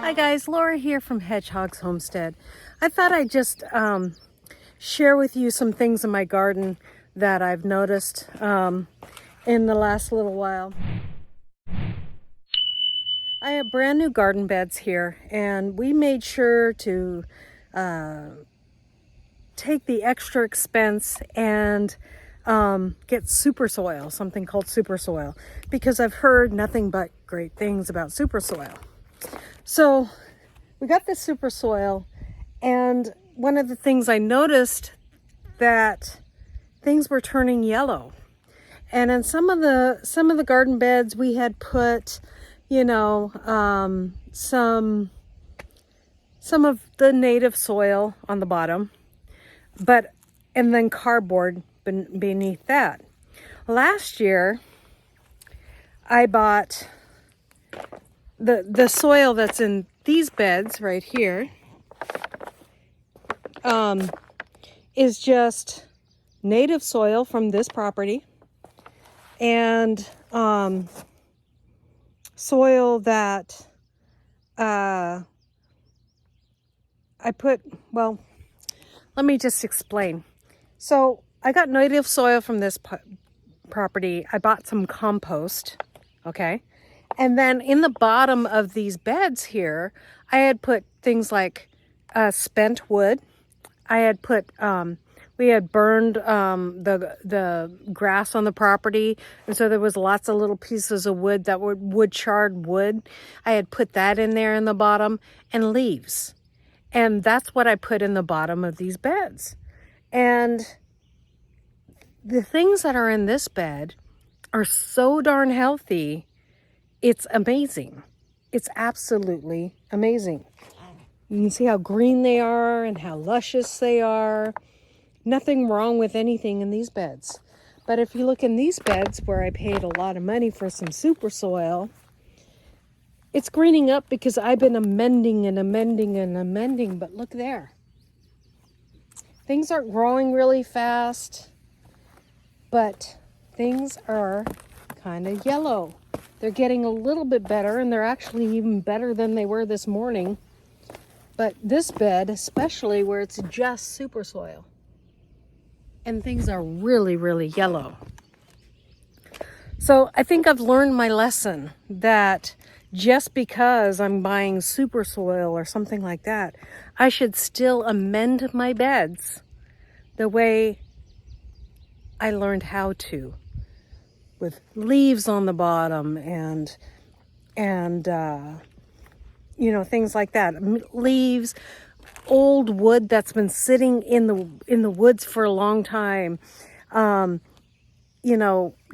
Hi guys, Laura here from Hedgehog's Homestead. I thought I'd just share with you some things in my garden that I've noticed in the last little while. I have brand new garden beds here, and we made sure to take the extra expense and get super soil, something called super soil, because I've heard nothing but great things about super soil. So we got this super soil, and one of the things I noticed that things were turning yellow. And in some of the garden beds we had put, some of the native soil on the bottom, and then cardboard beneath that. Last year I bought the soil that's in these beds right here is just native soil from this property, and soil that I put, well, let me just explain. So I got native soil from this property. I bought some compost, okay? And then in the bottom of these beds here, I had put things like spent wood. I had put, we had burned the grass on the property, and so there was lots of little pieces of wood that were charred wood. I had put that in there in the bottom, and leaves. And that's what I put in the bottom of these beds. And the things that are in this bed are so darn healthy. It's amazing. It's absolutely amazing. You can see how green they are and how luscious they are. Nothing wrong with anything in these beds. But if you look in these beds where I paid a lot of money for some super soil, it's greening up because I've been amending and amending and amending. But look there. Things aren't growing really fast, but things are kind of yellow. They're getting a little bit better, and they're actually even better than they were this morning. But this bed, especially where it's just super soil, and things are really, really yellow. So I think I've learned my lesson that just because I'm buying super soil or something like that, I should still amend my beds the way I learned how to, with leaves on the bottom and things like that. Leaves, old wood that's been sitting in the woods for a long time.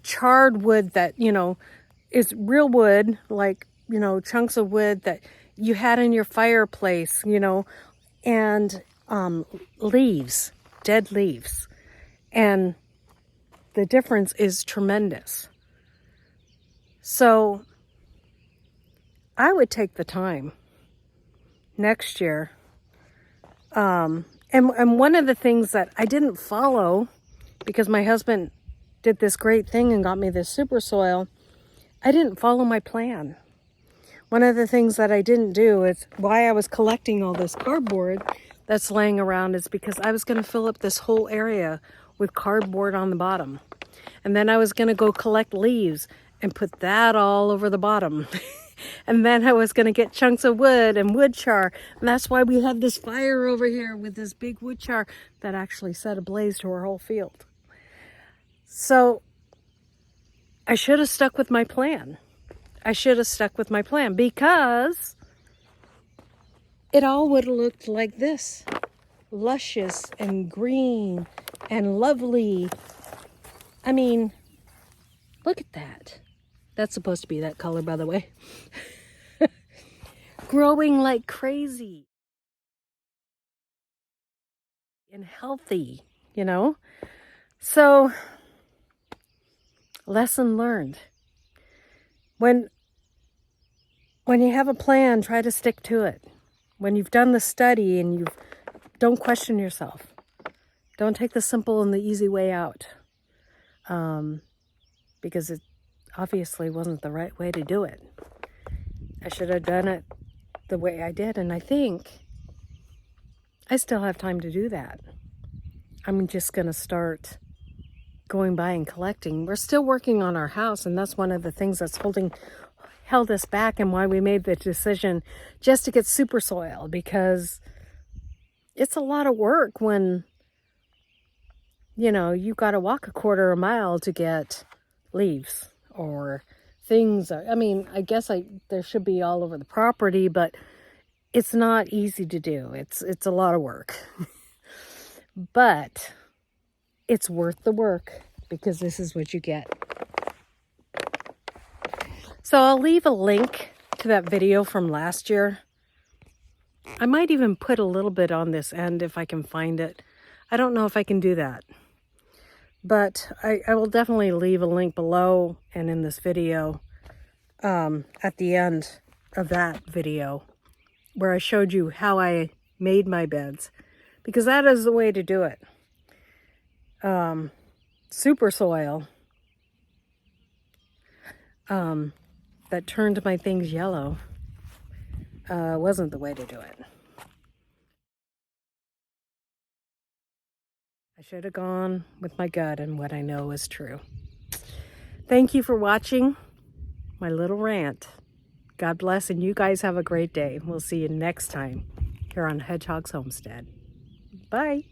Charred wood that, is real wood, like, chunks of wood that you had in your fireplace, and leaves, dead leaves. And the difference is tremendous. So I would take the time next year. And one of the things that I didn't follow, because my husband did this great thing and got me this super soil, I didn't follow my plan. One of the things that I didn't do is why I was collecting all this cardboard that's laying around is because I was going to fill up this whole area with cardboard on the bottom. And then I was going to go collect leaves and put that all over the bottom. And then I was going to get chunks of wood and wood char. And that's why we have this fire over here with this big wood char that actually set ablaze to our whole field. So I should have stuck with my plan. Because it all would have looked like this. Luscious and green and lovely. I mean, look at that. That's supposed to be that color, by the way. Growing like crazy. And healthy, So, lesson learned. When you have a plan, try to stick to it. When you've done the study and don't question yourself. Don't take the simple and the easy way out. Because it obviously wasn't the right way to do it. I should have done it the way I did. And I think I still have time to do that. I'm just going to start going by and collecting. We're still working on our house, and that's one of the things that's held us back, and why we made the decision just to get super soil, because it's a lot of work when, you know, you got to walk a quarter of a mile to get leaves or things. I mean, I guess there should be all over the property, but it's not easy to do. It's a lot of work. But it's worth the work, because this is what you get. So I'll leave a link to that video from last year. I might even put a little bit on this end if I can find it. I don't know if I can do that. But I will definitely leave a link below and in this video, at the end of that video, where I showed you how I made my beds, because that is the way to do it. Super soil that turned my things yellow wasn't the way to do it. I should have gone with my gut and what I know is true. Thank you for watching my little rant. God bless, and you guys have a great day. We'll see you next time here on Hedgehog's Homestead. Bye.